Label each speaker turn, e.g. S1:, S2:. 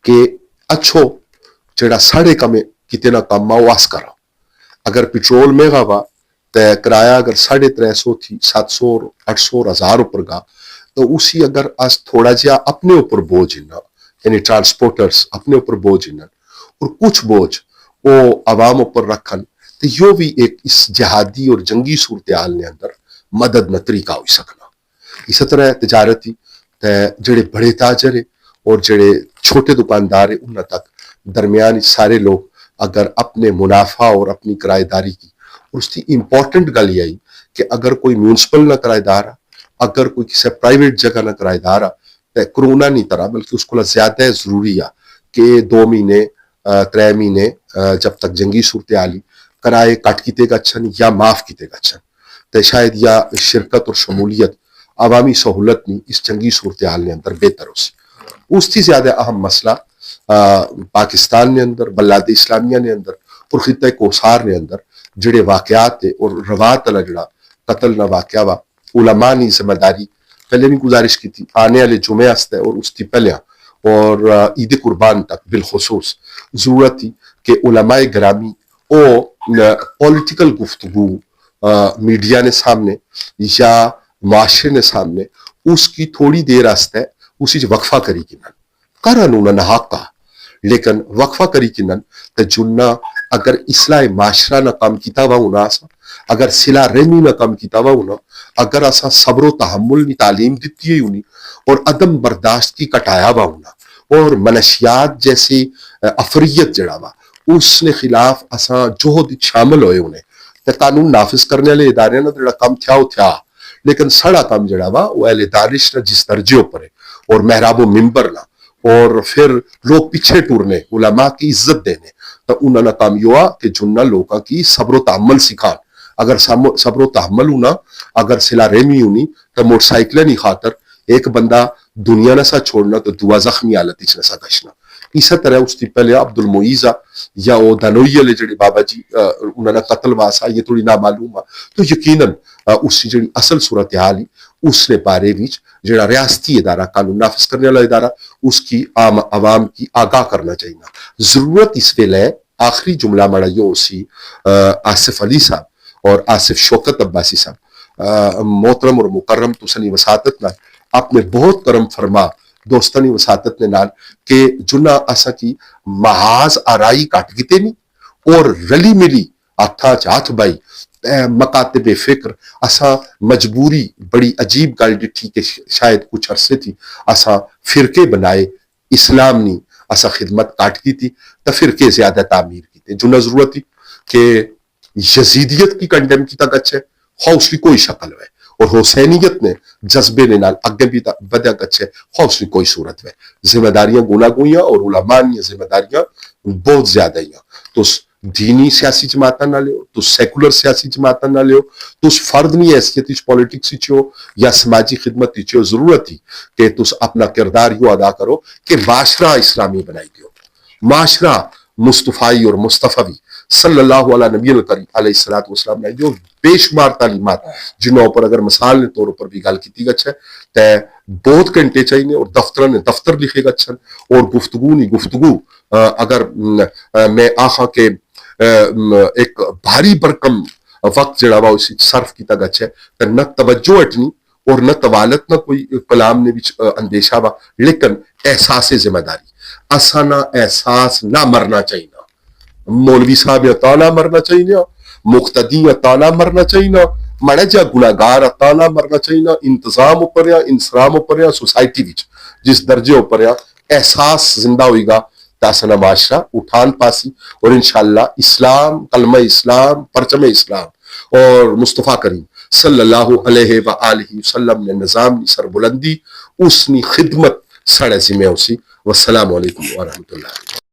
S1: کہ اچھو جڑا ساڑھے کمے کتنا کم وہ آس کرا اگر پیٹرول میں گا تو کرایہ اگر 350 تھی 700 800 1000 اوپر گا تو اسی اگر آج تھوڑا جہا اپنے اوپر بوجھ یعنی ٹرانسپورٹرز اپنے اوپر بوجھ اور کچھ بوجھ وہ عوام اوپر رکھن تو یہ بھی ایک اس جہادی اور جنگی صورتحال نے اندر مدد نہ طریقہ ہو سکنا. اسی طرح تجارتی جڑے بڑے تاجر ہیں اور جڑے چھوٹے دکاندار ہیں انہوں تک درمیان سارے لوگ اگر اپنے منافع اور اپنی کرایہ داری کی اور اس کی امپورٹنٹ گل یہی کہ اگر کوئی میونسپل نہ کرایہ دار اگر کوئی کسی پرائیویٹ جگہ نہ کرایہ دار تو کرونا نہیں طرح بلکہ اس کو زیادہ ضروری ہے کہ 2 مہینے 3 مہینے جب تک جنگی صورتحال کرائے کٹ کیتے گا اچھن یا معاف کیتے گا اچھن تو شاید یا شرکت اور شمولیت عوامی سہولت نہیں اس جنگی صورتحال نے اندر بہتر ہو سی. اس کی زیادہ اہم مسئلہ پاکستان نے اندر بلاد اسلامیہ نے اندر اور خطہ کوسار نے اندر جڑے واقعات اور روات والا جڑا قتل نہ واقعہ وا علماء نے ذمہ داری پہلے بھی گزارش کی تھی آنے والے جمعے ہستے اور اس کی پہلے اور عید قربان تک بالخصوص ضرورت تھی کہ علماء گرامی او پولیٹیکل گفتگو میڈیا نے سامنے یا معاشرے نے سامنے اس کی تھوڑی دیر آستا ہے اسی وقفہ کری کنن کرن انہوں نے حق کہا لیکن وقفہ کری کنن تو جنہ اگر اصلاح معاشرہ نہ کام کیتا ہوا ہونا آسا اگر صلہ رحمی نہ کام کیتا ہوا ہونا اگر اسا صبر و تحمل کی تعلیم دیتی ہے ہونی اور عدم برداشت کی کٹایا ہوا ہونا اور منشیات جیسی افریت جڑا ہوا اس نے خلاف اسا جوہد شامل ہوئے انہیں تے قانون نافذ کرنے والے ادارے نہ جڑا کم تھیا وہ تھیا لیکن سڑا کام جڑا ہوا وہ اہل دانش نہ جس درجے اوپر ہے اور محراب و منبر نہ اور پھر لوگ پیچھے ٹورنے علماء کی عزت دینے تو انہوں نے کام یہ ہوا کہ جنہ لوگوں کی صبر و تحمل سکھان اگر صبر و تحمل ہونا اگر صلہ رحمی ہونی تو موٹر سائیکلیں نہیں خاطر ایک بندہ دنیا نہ سا چھوڑنا تو دعا زخمی حالت نہ سا گشنا. اسی طرح اس کی پہلے عبد المعیزہ یا وہ دنوئی والے جڑے بابا جی انہوں نے قتل واسا یہ تھوڑی نامعلوم ہے تو یقیناً اس کی جڑی اصل صورتحال ہی اس نے بارے وچ جڑا ریاستی ادارہ قانون نافذ کرنے والا ادارہ اس کی عام عوام کی آگاہ کرنا چاہیے. ضرورت اس ویلے آخری جملہ مڑا یہ اسی آصف علی صاحب اور آصف شوکت عباسی صاحب محترم اور مکرم تسنی وساطت نہ آپ نے بہت کرم فرما دوستانی وساطت نے نال کہ جنہ اسا کی محاذ آرائی کاٹ گیتے نہیں اور رلی ملی ہاتھا چاتھ بائی مکاتب فکر اسا مجبوری بڑی عجیب گل ڈٹھی کہ شاید کچھ عرصے تھی اسا فرقے بنائے اسلام نہیں اسا خدمت کاٹ کی تھی تو فرقے زیادہ تعمیر کی تھی جنہ ضرورت تھی کہ یزیدیت کی کنڈیم کی تک اچھے خواہ اس کی کوئی شکل ہے اور حسینیت نے جذبے نے نال اگے بھی بدیا اچھے خواہ اس کی کوئی صورت ہے. ذمہ داریاں گناہ گوئیاں اور علماء نے ذمہ داریاں بہت زیادہ ہیں تو دینی سیاسی جماعتاں نہ لیو تو سیکولر سیاسی جماعتاں نہ لیو تو فرد نہیں حیثیت پولیٹکس چو یا سماجی خدمت چو ضرورت تھی کہ تس اپنا کردار یوں ادا کرو کہ معاشرہ اسلامی بنائی دیو معاشرہ مصطفی اور مصطفی صلی اللہ علیہ نبی الکریم علیہ الصلوۃ والسلام نے جو بے شمار تعلیمات جنہوں پر اگر مثال نے طور پر بھی گل کی گچھ ہے تے بہت گھنٹے چاہیے اور دفتر نے دفتر لکھے گچھن اور گفتگو نہیں گفتگو اگر میں آخا کے ایک بھاری برکم وقت جڑا وا اسی صرف کیتا گچھ ہے تے نہ توجہ اٹنی اور نہ طوالت نہ کوئی کلام نے بھی اندیشہ وا لیکن احساس ذمہ داری اسانا احساس نہ مرنا چاہیے مولوی صاحب عطا نہ مرنا چاہیے مقتدی عطا نہ مرنا چاہیے مڑے جا گناہگار عطا نہ مرنا چاہیے انتظام اوپر یا انسرام اوپر یا سوسائٹی وچ جس درجے اوپر یا احساس زندہ ہوئے گا تاسنا معاشرہ اٹھان پاسی اور انشاءاللہ اسلام کلمہ اسلام پرچم اسلام اور مصطفیٰ کریم صلی اللہ علیہ وآلہ وسلم نے نظام نی سر بلندی اس نی خدمت سڑے ذمہ اسی. والسلام علیکم ورحمۃ اللہ.